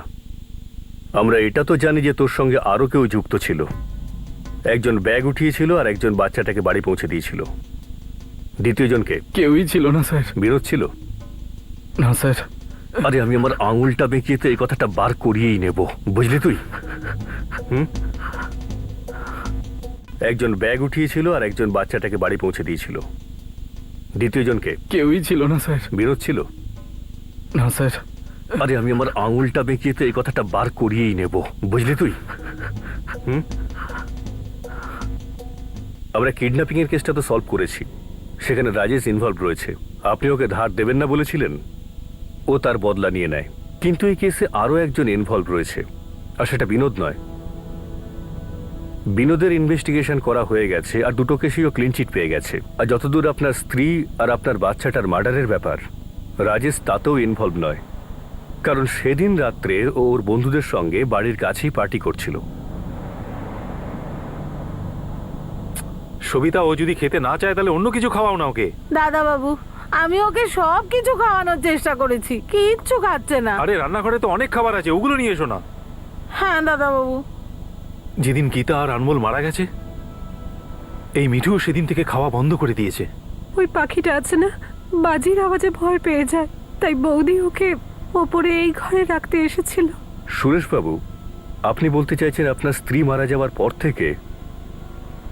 আমরা এটা তো জানি যে তোর সঙ্গে আরো কেউ যুক্ত ছিল। একজন ব্যাগ উঠিয়েছিল আর একজন বাচ্চাটাকে বাড়ি পৌঁছে দিয়েছিল। দ্বিতীয়জনকে? কেউই ছিল না স্যার। বিরোধ ছিল? না স্যার। আরে আমি আমার আঙুলটা বেঁকিয়ে তো এই কথাটা বার করিয়েই নেব, বুঝলি তুই? একজন ব্যাগ উঠিয়েছিল আর একজন বাচ্চাটাকে বাড়ি পৌঁছে দিয়েছিল। দ্বিতীয়জনকে? কেউই ছিল না স্যার। বিরোধ ছিল? না স্যার। আরে আমি আমার আঙুলটা বেঁকিয়ে তো এই কথাটা বার করিয়েই নেব, বুঝলি তুই? আমরা কিডন্যাপিং এর কেসটা তো সলভ করেছি। সেখানে রাজেশ ইনভলভ রয়েছে। আপনি ওকে ধার দেবেন না বলেছিলেন, ও তার বদলা নিয়ে নেয়। কিন্তু এই কেসে আরও একজন ইনভলভ রয়েছে, আর সেটা বিনোদ নয়। বিনোদের ইনভেস্টিগেশন করা হয়ে গেছে, আর দুটো কেসেও ক্লিন চিট পেয়ে গেছে। আর যতদূর আপনার স্ত্রী আর আপনার বাচ্চাটার মার্ডারের ব্যাপার, রাজেশ তাতেও ইনভলভ নয়, কারণ সেদিন রাত্রে ও ওর বন্ধুদের সঙ্গে বাড়ির কাছেই পার্টি করছিল। সবিতা, ও যদি খেতে না চায় তাহলে অন্য কিছু খাওয়াও না ওকে। দাদা বাবু, আমি ওকে সব কিছু খাওয়ানোর চেষ্টা করেছি, কিচ্ছু খাচ্ছে না। আরে রান্নাঘরে তো অনেক খাবার আছে, ওগুলো নিয়ে এসো না। হ্যাঁ দাদা বাবু। যেদিন গীতা আর আনমোল মারা গেছে, এই মিঠু সেদিন থেকে খাওয়া বন্ধ করে দিয়েছে। ওই পাখিটা আছে না, বাজির আওয়াজে ভয় পেয়ে যায়, তাই বৌদি ওকে ওপরে এই ঘরে রাখতে এসেছিল। সুরেশবাবু, আপনি বলতে চাইছেন আপনার স্ত্রী মারা যাওয়ার পর থেকে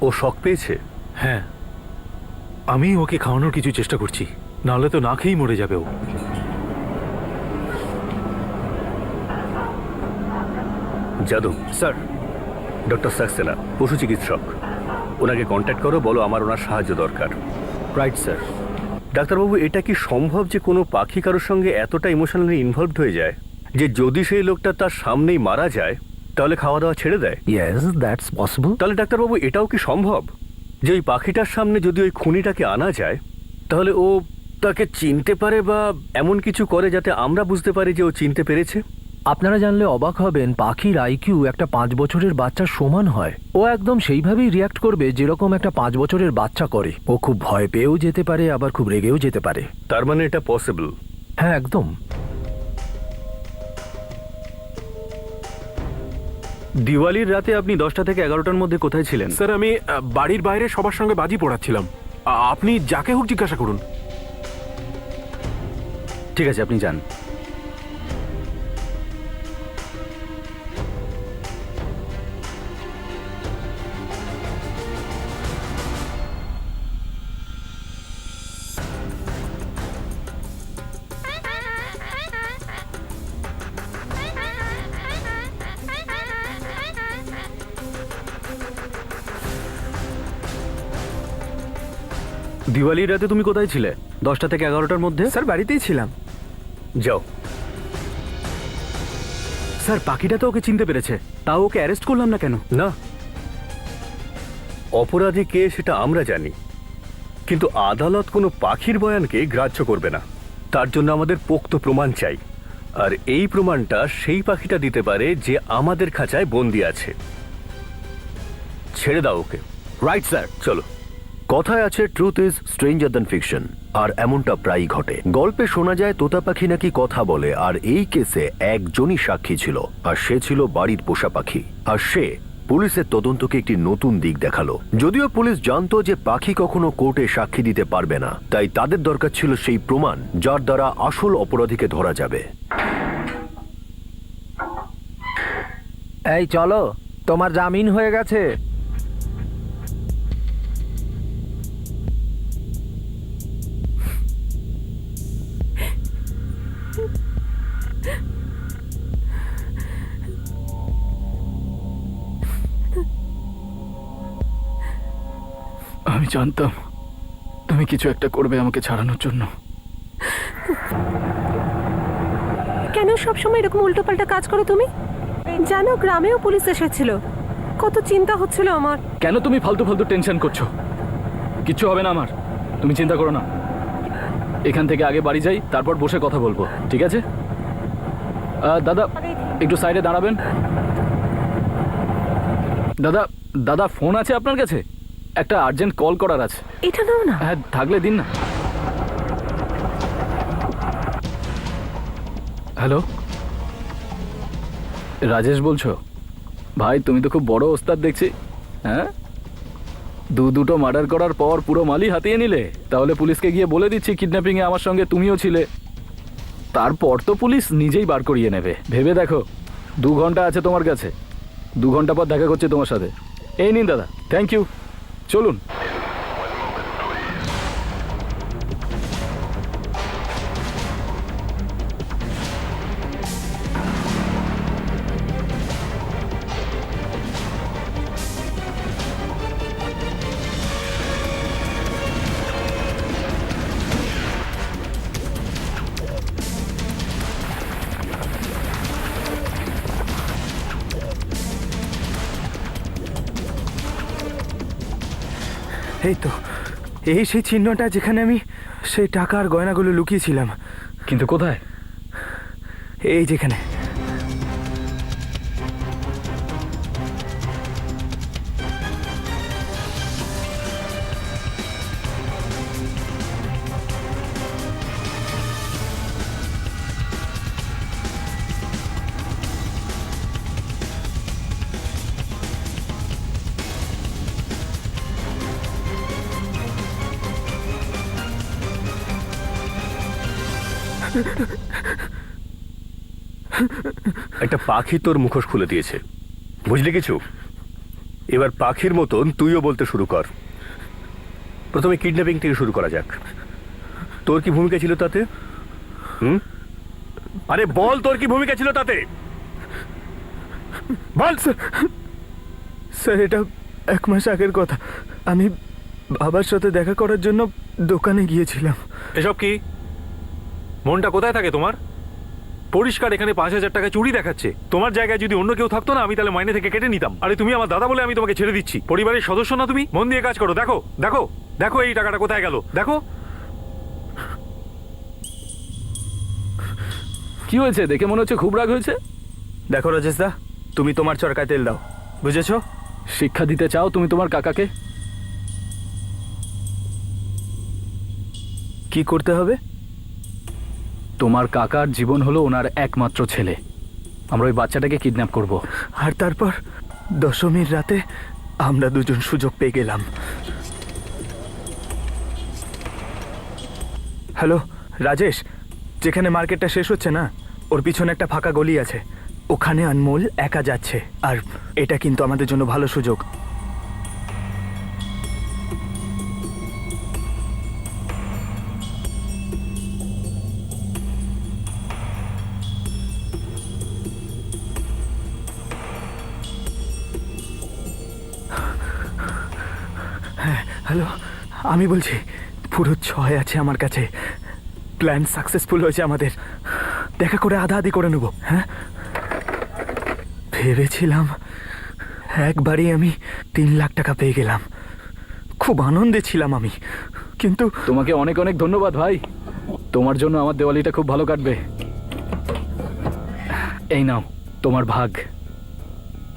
ও শক পেয়েছে? হ্যাঁ, আমি ওকে খাওয়ানোর কিছু চেষ্টা করছি, নাহলে তো না খেয়েই মরে যাবে ও। যাদব স্যার, ডক্টর সাক্সেনা পশু চিকিৎসক, ওনাকে কন্ট্যাক্ট করো, বলো আমার ওনার সাহায্য দরকার। Right sir. ডাক্তারবাবু, এটা কি সম্ভব যে কোনো পাখি কারোর সঙ্গে এতটা ইমোশনালি ইনভলভড হয়ে যায় যে যদি সেই লোকটা তার সামনেই মারা যায় তাহলে খাওয়া দাওয়া ছেড়ে দেয়? Yes, that's possible. তাহলে ডাক্তারবাবু, এটাও কি সম্ভব যে ওই পাখিটার সামনে যদি ওই খুনিটাকে আনা যায় তাহলে ও তাকে চিনতে পারে বা এমন কিছু করে যাতে আমরা বুঝতে পারি যে ও চিনতে পেরেছে? আপনারা জানলে অবাক হবেন, পাখির আইকিউ একটা 5 বছরের বাচ্চার সমান হয়। ও একদম সেইভাবেই রিয়াক্ট করবে যেরকম একটা 5 বছরের বাচ্চা করে। ও খুব ভয় পেয়েও যেতে পারে, আবার খুব রেগেও যেতে পারে। তার মানে এটা পসিবল? হ্যাঁ, একদম। দিওয়ালির রাতে আপনি 10টা থেকে 11টার মধ্যে কোথায় ছিলেন? স্যার, আমি বাড়ির বাইরে সবার সঙ্গে বাজি পোড়াচ্ছিলাম। আপনি যাকে হোক জিজ্ঞাসা করুন। ঠিক আছে, আপনি যান। দিওয়ালির রাতে তুমি কোথায় ছিলে? 10টা থেকে 11টার মধ্যে? স্যার, বাড়িতেই ছিলাম। যাও। স্যার, পাখিটা তো ওকে চিনতে পেরেছে, তাও ওকে অ্যারেস্ট করলাম না কেন? না, অপরাধী কে সেটা আমরা জানি, কিন্তু আদালত কোনো পাখির বয়ানকে গ্রাহ্য করবে না। তার জন্য আমাদের পোক্ত প্রমাণ চাই, আর এই প্রমাণটা সেই পাখিটা দিতে পারে যে আমাদের খাঁচায় বন্দি আছে। ছেড়ে দাও ওকে। Right sir. চলো। কথায় আছে truth is stranger than fiction, আর এমনটা প্রায়ই ঘটে। গল্পে শোনা যায় তোতা পাখি নাকি কথা বলে, আর এই কেসে একজনই সাক্ষী ছিল, আর সে ছিল বাড়ির পোষা পাখি। আর সে পুলিশের তদন্তকে একটি নতুন দিক দেখালো। যদিও পুলিশ জানতো যে পাখি কখনো কোর্টে সাক্ষী দিতে পারবে না, তাই তাদের দরকার ছিল সেই প্রমাণ যার দ্বারা আসল অপরাধীকে ধরা যাবে। এই চলো, তোমার জামিন হয়ে গেছে। আমি জানতাম তুমি কিছু একটা করবে আমাকে ছাড়ানোর জন্য। কেন সবসময় এরকম উল্টোপাল্টা কাজ করো তুমি? জানো, গ্রামেও পুলিশ এসেছিল, কত চিন্তা হচ্ছিল আমার। কেন তুমি ফালতু ফালতু টেনশন করছো? কিচ্ছু হবে না আমার, তুমি চিন্তা করো না। এখান থেকে আগে বাড়ি যাই, তারপর বসে কথা বলবো, ঠিক আছে? দাদা একটু সাইডে দাঁড়াবেন। দাদা দাদা ফোন আছে আপনার কাছে? একটা আর্জেন্ট কল করার আছে। এটা নাও না। হ্যাঁ, থাকলে দিন না। হ্যালো, রাজেশ বলছো? ভাই, তুমি তো খুব বড় ওস্তাদ দেখছি। হ্যাঁ, দুটো মার্ডার করার পর পুরো মালই হাতিয়ে নিলে। তাহলে পুলিশকে গিয়ে বলে দিচ্ছি কিডন্যাপিং এ আমার সঙ্গে তুমিও ছিলে। তারপর তো পুলিশ নিজেই বার করিয়ে নেবে। ভেবে দেখো, 2 ঘন্টা আছে তোমার কাছে। 2 ঘন্টা পর দেখা করছি তোমার সাথে। এই নিন দাদা, থ্যাংক ইউ। চলুন। এই তো, এই সেই চিহ্নটা যেখানে আমি সেই টাকা আর গয়নাগুলো লুকিয়েছিলাম। কিন্তু কোথায়? এই যেখানে। একটা পাখি তোর মুখোশ খুলে দিয়েছে, বুঝলি কিছু? এবার পাখির মতন তুইও বলতে শুরু কর। প্রথমে কিডন্যাপিং থেকে শুরু করা যাক। তোর কি ভূমিকা ছিল তাতে? আরে বল, তোর কি ভূমিকা ছিল তাতে? বল। স্যার, এটা 1 মাস আগের কথা। আমি বাবার সাথে দেখা করার জন্য দোকানে গিয়েছিলাম। এসব কি? মনটা কোথায় থাকে তোমার? পরিষ্কার এখানে 5,000 টাকা চুরি দেখাচ্ছে। তোমার জায়গায় যদি অন্য কেউ থাকতো না, আমি তাহলে মাইনে থেকে কেটে নিতাম। আরে তুমি আমার দাদা বলে আমি তোমাকে ছেড়ে দিচ্ছি। পরিবারের সদস্য না তুমি? মন দিয়ে কাজ করো। দেখো দেখো দেখো এই টাকাটা কোথায় গেল, দেখো। কি হয়েছে? দেখে মনে হচ্ছে খুব রাগ হয়েছে। দেখো রাজেশ দা, তুমি তোমার চরকায় তেল দাও, বুঝেছো? শিক্ষা দিতে চাও তুমি তোমার কাকাকে? কি করতে হবে? তোমার কাকার জীবন হলো ওনার একমাত্র ছেলে। আমরা ওই বাচ্চাটাকে কিডন্যাপ করব। আর তারপর দশমীর রাতে আমরা দুজন সুযোগ পেয়ে গেলাম। হ্যালো রাজেশ, যেখানে মার্কেটটা শেষ হচ্ছে না, ওর পিছনে একটা ফাঁকা গলি আছে। ওখানে আনমোল একা যাচ্ছে, আর এটা কিন্তু আমাদের জন্য ভালো সুযোগ। হ্যাঁ হ্যালো, আমি বলছি পুরো 6 আছে আমার কাছে। প্ল্যান সাকসেসফুল হয়েছে আমাদের। দেখা করে আধা আধি করে নেব। হ্যাঁ, ভেবেছিলাম একবারই আমি 3 লাখ টাকা পেয়ে গেলাম। খুব আনন্দে ছিলাম আমি, কিন্তু তোমাকে অনেক অনেক ধন্যবাদ ভাই। তোমার জন্য আমার দেওয়ালিটা খুব ভালো কাটবে। এই নাও তোমার ভাগ।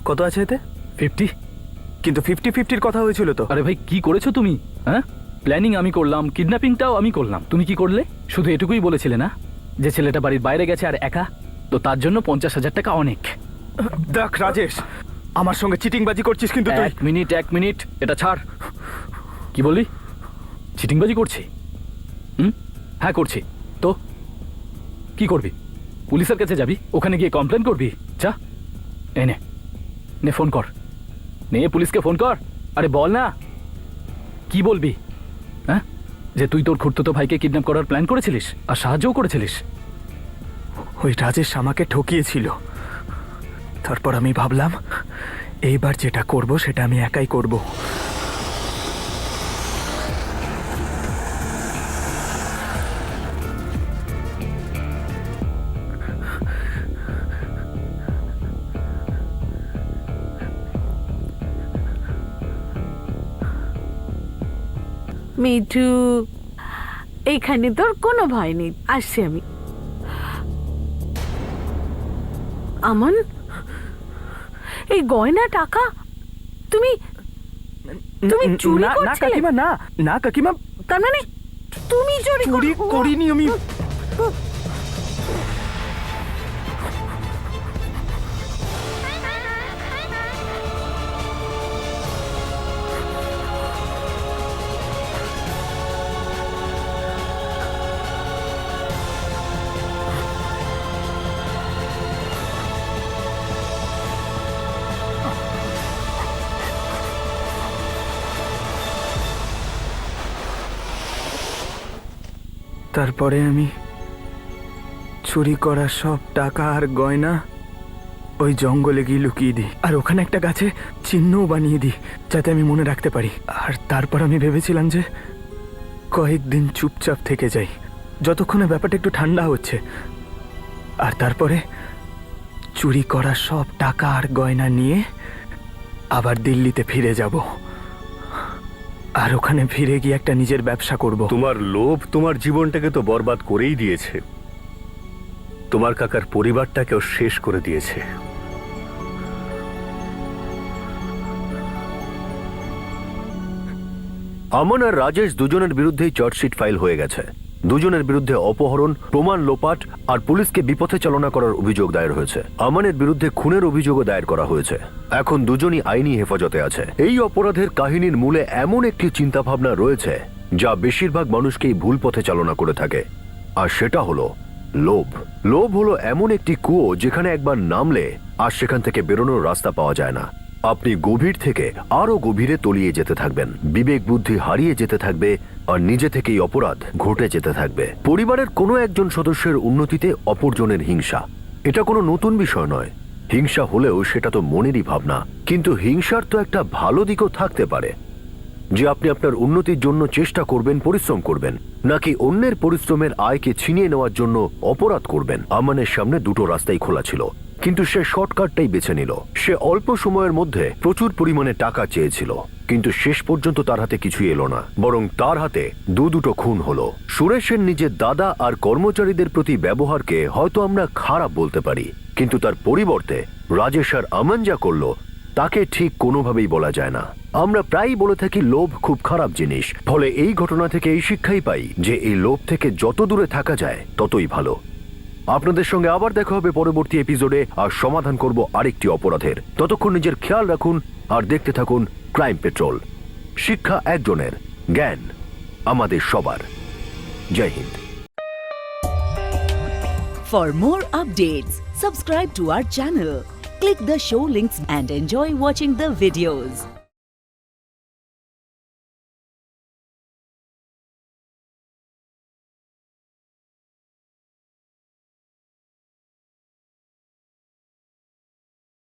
কত আছে এতে? 50। কিন্তু 50-50-র কথা হয়েছিল তো। আরে ভাই, কি করেছো তুমি? হ্যাঁ, প্ল্যানিং আমি করলাম, কিডন্যাপিংটাও আমি করলাম। তুমি কি করলে? শুধু এটুকুই বলেছিলে না যে ছেলেটা বাড়ির বাইরে গেছে আর একা, তো তার জন্য 50,000 টাকা অনেক। দেখ রাজেশ, আমার সঙ্গে চিটিংবাজি করছিস কিন্তু তুই। এক মিনিট, এটা ছাড়। কি বললি? চিটিংবাজি করছি? হ্যাঁ করছি। তো কি করবি? পুলিশের কাছে যাবি? ওখানে গিয়ে কমপ্লেন করবি? যা, এনে নে ফোন কর, নে পুলিশকে ফোন কর। আরে বল না, কি বলবি? হ্যাঁ, যে তুই তোর খুড়তুতো ভাইকে কিডন্যাপ করার প্ল্যান করেছিলিস আর সাহায্যও করেছিলিস। ওই রাজেশ আমাকে ঠকিয়েছিল। তারপর আমি ভাবলাম এইবার যেটা করব সেটা আমি একাই করব। মিঠু, এইখানে তোর কোনো ভয় নেই, আসছি আমি। আমন, এই গয়না টাকা তুমি তুমি চুরি না করছিলে? কাকিমা, না না কাকিমা, তার মানে তুমি চুরি করিনি আমি। তারপরে আমি চুরি করা সব টাকা আর গয়না ওই জঙ্গলে গিয়ে লুকিয়ে দিই, আর ওখানে একটা গাছে চিহ্নও বানিয়ে দিই যাতে আমি মনে রাখতে পারি। আর তারপর আমি ভেবেছিলাম যে কয়েকদিন চুপচাপ থেকে যাই, যতক্ষণে ব্যাপারটা একটু ঠান্ডা হচ্ছে। আর তারপরে চুরি করা সব টাকা আর গয়না নিয়ে আবার দিল্লিতে ফিরে যাব। আর ওখানে ফিরে গিয়ে একটা নিজের ব্যবসা করব। তোমার লোভ তোমার জীবনটাকে তো বরবাদ করেই দিয়েছে, তোমার কাকার পরিবারটাকেও শেষ করে দিয়েছে। আমন আর রাজেশ দুজনের বিরুদ্ধেই চার্জশিট ফাইল হয়ে গেছে। দুজনের বিরুদ্ধে অপহরণ, প্রমাণ লোপাট আর পুলিশকে বিপথে চালনা করার অভিযোগ দায়ের হয়েছে। আমানের বিরুদ্ধে খুনের অভিযোগও দায়ের করা হয়েছে। এখন দুজনই আইনি হেফাজতে আছে। এই অপরাধের কাহিনীর মূলে এমন একটি চিন্তাভাবনা রয়েছে যা বেশিরভাগ মানুষকেই ভুল পথে চালনা করে থাকে, আর সেটা হলো লোভ। লোভ হলো এমন একটি কুয়ো যেখানে একবার নামলে আর সেখান থেকে বেরোনোর রাস্তা পাওয়া যায় না। আপনি গভীর থেকে আরো গভীরে তলিয়ে যেতে থাকবেন, বিবেক বুদ্ধি হারিয়ে যেতে থাকবে, আর নিজে থেকেই অপরাধ ঘটে যেতে থাকবে। পরিবারের কোনো একজন সদস্যের উন্নতিতে অপরজনের হিংসা, এটা কোনো নতুন বিষয় নয়। হিংসা হলেও সেটা তো মনেরই ভাবনা। কিন্তু হিংসার তো একটা ভালো দিকও থাকতে পারে, যে আপনি আপনার উন্নতির জন্য চেষ্টা করবেন, পরিশ্রম করবেন, নাকি অন্যের পরিশ্রমের আয়কে ছিনিয়ে নেওয়ার জন্য অপরাধ করবেন। আমানের সামনে দুটো রাস্তাই খোলা ছিল, কিন্তু সে শর্টকাটটাই বেছে নিল। সে অল্প সময়ের মধ্যে প্রচুর পরিমাণে টাকা চেয়েছিল, কিন্তু শেষ পর্যন্ত তার হাতে কিছুই এলো না, বরং তার হাতে দুটো খুন হলো। সুরেশের নিজের দাদা আর কর্মচারীদের প্রতি ব্যবহারকে হয়তো আমরা খারাপ বলতে পারি, কিন্তু তার পরিবর্তে রাজেশ আর আমান যা করলো তাকে ঠিক কোনোভাবেই বলা যায় না। আমরা প্রায়ই বলে থাকি লোভ খুব খারাপ জিনিস, ফলে এই ঘটনা থেকে এই শিক্ষাই পাই যে এই লোভ থেকে যত দূরে থাকা যায় ততই ভালো। আপনাদের সঙ্গে আবার দেখা হবে পরবর্তী এপিসোডে, আর সমাধান করব আরেকটি অপরাধের। ততক্ষণ নিজের খেয়াল রাখুন আর দেখতে থাকুন ক্রাইম পেট্রোল। শিক্ষা একজনের, জ্ঞান আমাদের সবার। জয় Hind. For more updates, subscribe to our channel, click the show links and enjoy watching the videos.